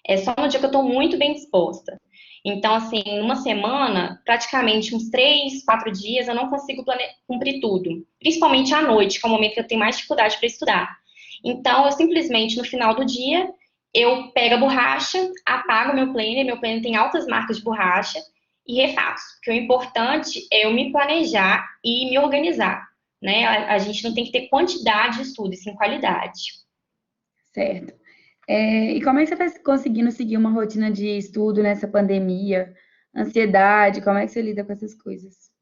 Speaker 2: É só no dia que eu estou muito bem disposta. Então, assim, numa semana, praticamente uns 3, 4 dias, eu não consigo cumprir tudo. Principalmente à noite, que é o momento que eu tenho mais dificuldade para estudar. Então, eu simplesmente, no final do dia, eu pego a borracha, apago meu planner tem altas marcas de borracha, e refaço. Porque o importante é eu me planejar e me organizar, né? A gente não tem que ter quantidade de estudo, e sim qualidade.
Speaker 4: Certo. E como é que você está conseguindo seguir uma rotina de estudo nessa pandemia? Ansiedade, como é que você lida com essas coisas?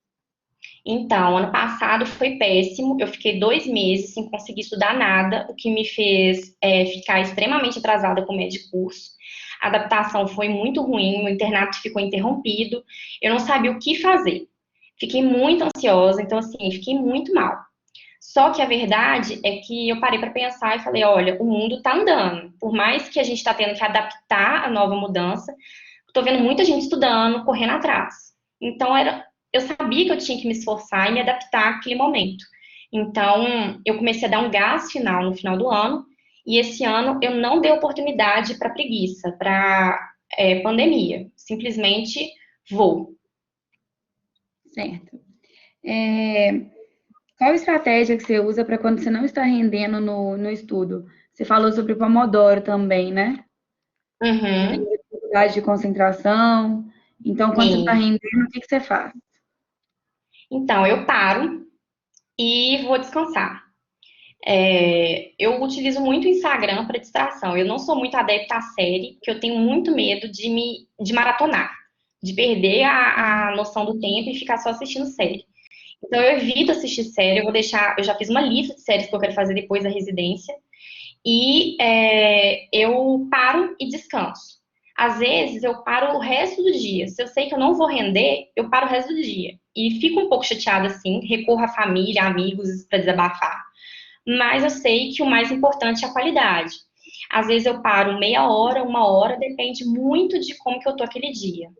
Speaker 2: Então, ano passado foi péssimo. Eu fiquei 2 meses sem conseguir estudar nada, o que me fez ficar extremamente atrasada com o médio curso. A adaptação foi muito ruim, o internato ficou interrompido. Eu não sabia o que fazer. Fiquei muito ansiosa, então, assim, fiquei muito mal. Só que a verdade é que eu parei para pensar e falei: olha, o mundo está andando. Por mais que a gente está tendo que adaptar a nova mudança, estou vendo muita gente estudando, correndo atrás. Então, eu sabia que eu tinha que me esforçar e me adaptar àquele momento. Então, eu comecei a dar um gás final no final do ano, e esse ano eu não dei oportunidade para preguiça, para pandemia. Simplesmente vou.
Speaker 4: Certo. Qual estratégia que você usa para quando você não está rendendo no estudo? Você falou sobre o Pomodoro também, né? Você tem
Speaker 2: Uhum,
Speaker 4: dificuldade de concentração. Então, quando você não está
Speaker 2: sim.
Speaker 4: rendendo, o que você faz?
Speaker 2: Então, eu paro e vou descansar. Eu utilizo muito o Instagram para distração. Eu não sou muito adepta à série, porque eu tenho muito medo de maratonar, de perder a noção do tempo e ficar só assistindo série. Então eu evito assistir série, eu já fiz uma lista de séries que eu quero fazer depois da residência, e eu paro e descanso. Às vezes eu paro o resto do dia. Se eu sei que eu não vou render, eu paro o resto do dia. E fico um pouco chateada assim, recorro à família, amigos para desabafar, mas eu sei que o mais importante é a qualidade. Às vezes eu paro meia hora, 1 hora, depende muito de como que eu tô aquele dia.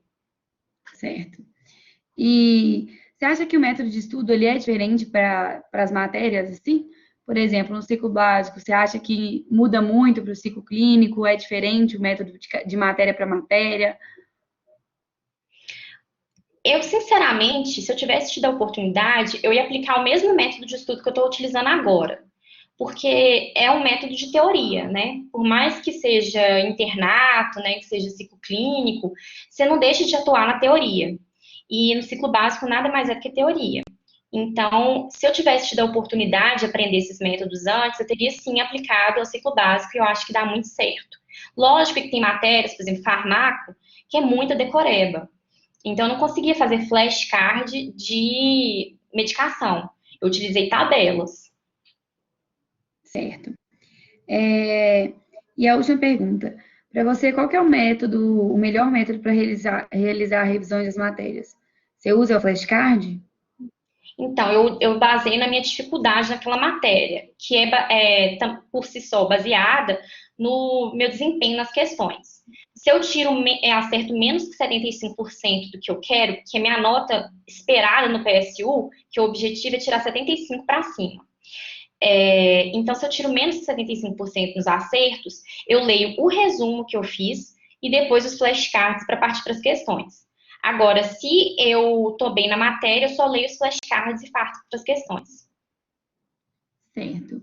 Speaker 4: Certo. E você acha que o método de estudo ele é diferente para as matérias, assim? Por exemplo, no ciclo básico, você acha que muda muito para o ciclo clínico? É diferente o método de matéria para matéria?
Speaker 2: Eu, sinceramente, se eu tivesse tido a oportunidade, eu ia aplicar o mesmo método de estudo que eu estou utilizando agora. Porque é um método de teoria, né? Por mais que seja internato, né, que seja ciclo clínico, você não deixa de atuar na teoria. E no ciclo básico nada mais é do que teoria. Então, se eu tivesse tido a oportunidade de aprender esses métodos antes, eu teria sim aplicado ao ciclo básico e eu acho que dá muito certo. Lógico que tem matérias, por exemplo, farmaco, que é muita decoreba. Então, eu não conseguia fazer flashcard de medicação. Eu utilizei tabelas.
Speaker 4: Certo. E a última pergunta. Para você, qual que é o melhor método para realizar revisões das matérias? Você usa o flashcard?
Speaker 2: Então, eu baseei na minha dificuldade naquela matéria, que por si só, baseada no meu desempenho nas questões. Se eu acerto menos que 75% do que eu quero, que é minha nota esperada no PSU, que o objetivo é tirar 75 para cima. Então, se eu tiro menos que 75% nos acertos, eu leio o resumo que eu fiz e depois os flashcards para partir para as questões. Agora, se eu estou bem na matéria, eu só leio os flashcards e parto para as questões.
Speaker 4: Certo.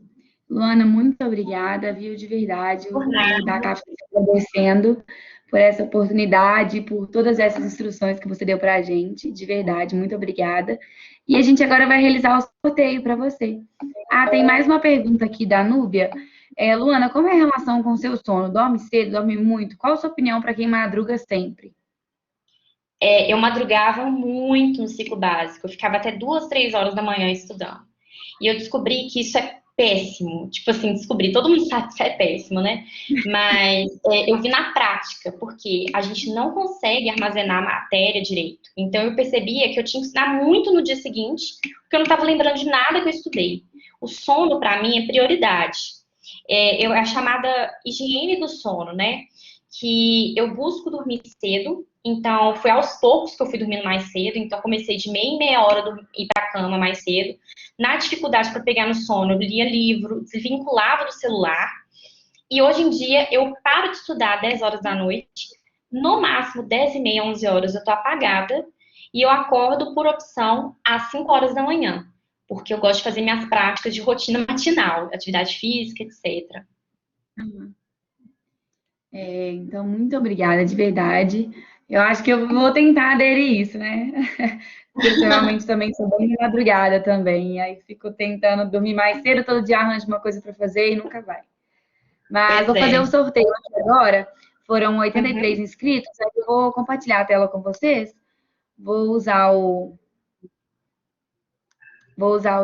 Speaker 4: Luana, muito obrigada, viu, de verdade.
Speaker 2: Por
Speaker 4: O
Speaker 2: nada.
Speaker 4: da CAF está agradecendo por essa oportunidade, por todas essas instruções que você deu para a gente, de verdade, muito obrigada. E a gente agora vai realizar o sorteio para você. Ah, tem mais uma pergunta aqui da Núbia. Luana, como é a relação com o seu sono? Dorme cedo, dorme muito? Qual a sua opinião para quem madruga sempre?
Speaker 2: Eu madrugava muito no ciclo básico, eu ficava até 2, 3 horas da manhã estudando. E eu descobri que isso é péssimo. Tipo assim, descobri, todo mundo sabe que isso é péssimo, né? Mas eu vi na prática, porque a gente não consegue armazenar a matéria direito. Então eu percebia que eu tinha que estudar muito no dia seguinte, porque eu não estava lembrando de nada que eu estudei. O sono, para mim, é prioridade. É a chamada higiene do sono, né? Que eu busco dormir cedo, então foi aos poucos que eu fui dormindo mais cedo, então comecei de meia em meia hora ir para a cama mais cedo. Na dificuldade para pegar no sono, eu lia livro, desvinculava do celular, e hoje em dia eu paro de estudar às 10 horas da noite, no máximo 10 e meia, 11 horas eu tô apagada, e eu acordo por opção às 5 horas da manhã, porque eu gosto de fazer minhas práticas de rotina matinal, atividade física, etc.
Speaker 4: Então, muito obrigada, de verdade. Eu acho que eu vou tentar aderir isso, né? Porque eu realmente também sou bem de madrugada também. Aí fico tentando dormir mais cedo, todo dia arranjo uma coisa para fazer e nunca vai. Mas vou
Speaker 2: Pois
Speaker 4: fazer
Speaker 2: é.
Speaker 4: o sorteio aqui agora. Foram
Speaker 2: Uhum.
Speaker 4: 83 inscritos, aí eu vou compartilhar a tela com vocês. Vou usar o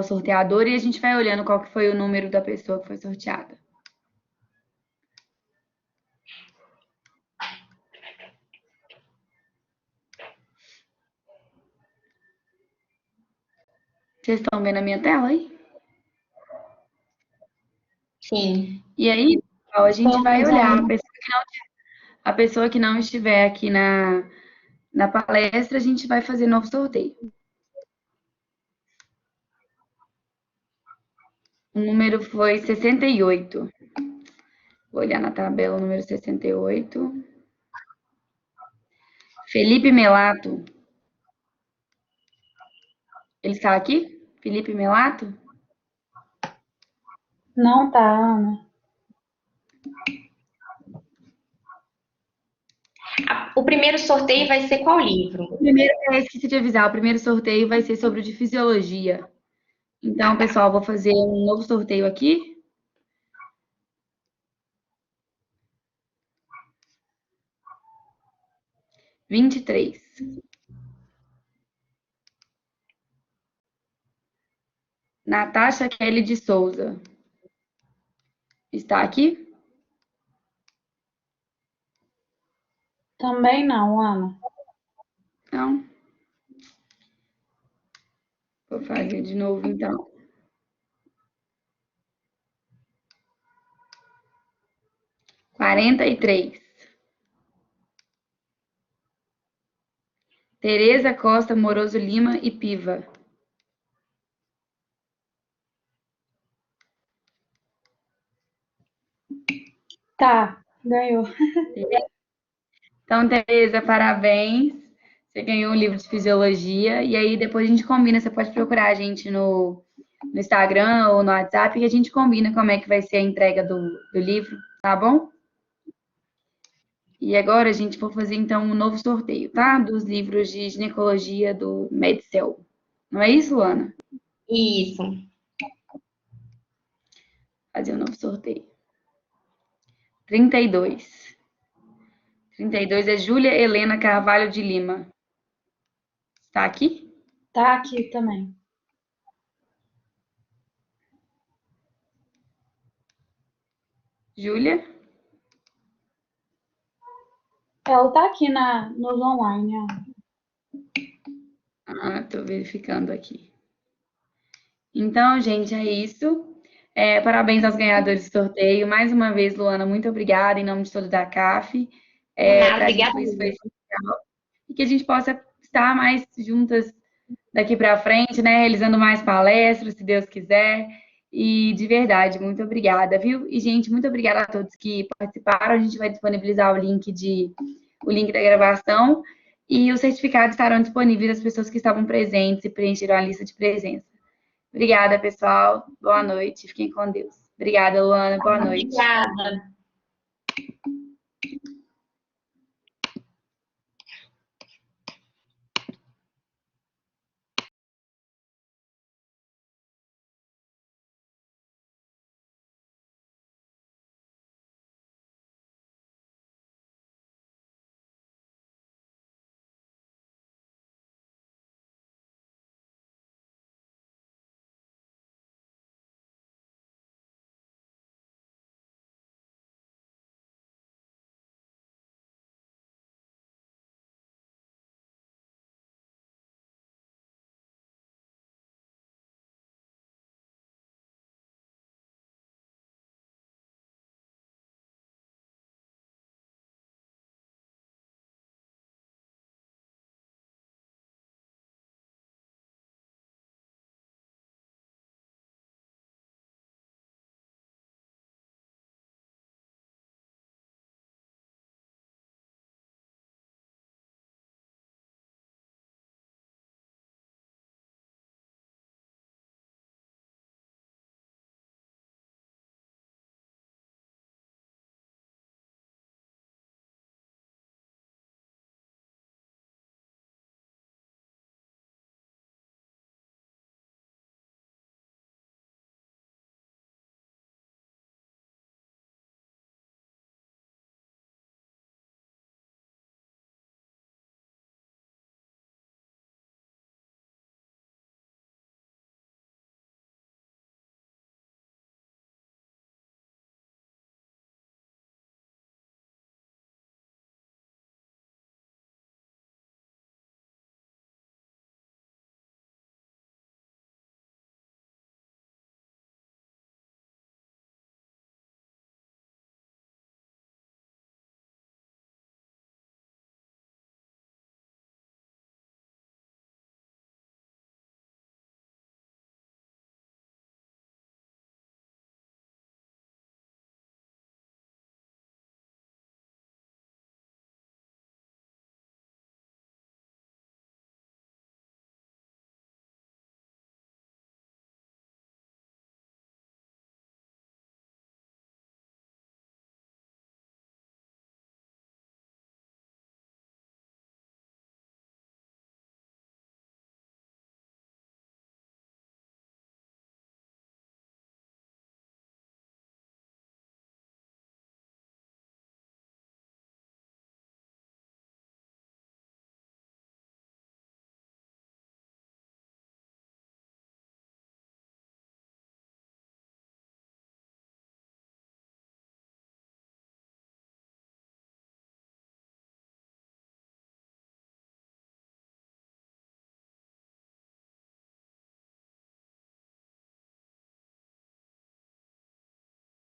Speaker 4: sorteador e a gente vai olhando qual que foi o número da pessoa que foi sorteada. Vocês estão vendo a minha tela aí?
Speaker 2: Sim.
Speaker 4: E aí, pessoal, a gente vai olhar. A pessoa que não estiver aqui na palestra, a gente vai fazer novo sorteio. O número foi 68. Vou olhar na tabela o número 68. Felipe Melato. Ele está aqui? Felipe Melato?
Speaker 1: Não tá, Ana.
Speaker 2: O primeiro sorteio vai ser qual livro?
Speaker 4: Esqueci de avisar, o primeiro sorteio vai ser sobre o de fisiologia. Então, pessoal, vou fazer um novo sorteio aqui. Vinte e três. Natasha Kelly de Souza. Está aqui?
Speaker 1: Também não, Ana.
Speaker 4: Não. Vou fazer de novo, então. 43. Tereza Costa Moroso Lima e Piva.
Speaker 1: Tá, ganhou.
Speaker 4: Então, Tereza, parabéns. Você ganhou um livro de fisiologia. E aí, depois a gente combina. Você pode procurar a gente no Instagram ou no WhatsApp que a gente combina como é que vai ser a entrega do livro, tá bom? E agora, gente, vou fazer então um novo sorteio, tá? Dos livros de ginecologia do Medcel. Não é isso, Luana?
Speaker 2: Isso.
Speaker 4: Fazer um novo sorteio. 32. 32 é Júlia Helena Carvalho de Lima. Está aqui?
Speaker 1: Tá aqui também.
Speaker 4: Júlia?
Speaker 1: Ela tá aqui nos online, ó.
Speaker 4: Tô verificando aqui. Então, gente, é isso. Parabéns aos ganhadores do sorteio. Mais uma vez, Luana, muito obrigada em nome de todos da CAF. Para a gente
Speaker 2: Obrigada.
Speaker 4: isso foi essencial. E que a gente possa estar mais juntas daqui para frente, né? Realizando mais palestras, se Deus quiser. E de verdade, muito obrigada, viu? E, gente, muito obrigada a todos que participaram. A gente vai disponibilizar o link da gravação e os certificados estarão disponíveis às pessoas que estavam presentes e preencheram a lista de presença. Obrigada, pessoal. Boa noite. Fiquem com Deus. Obrigada, Luana. Boa noite.
Speaker 2: Obrigada.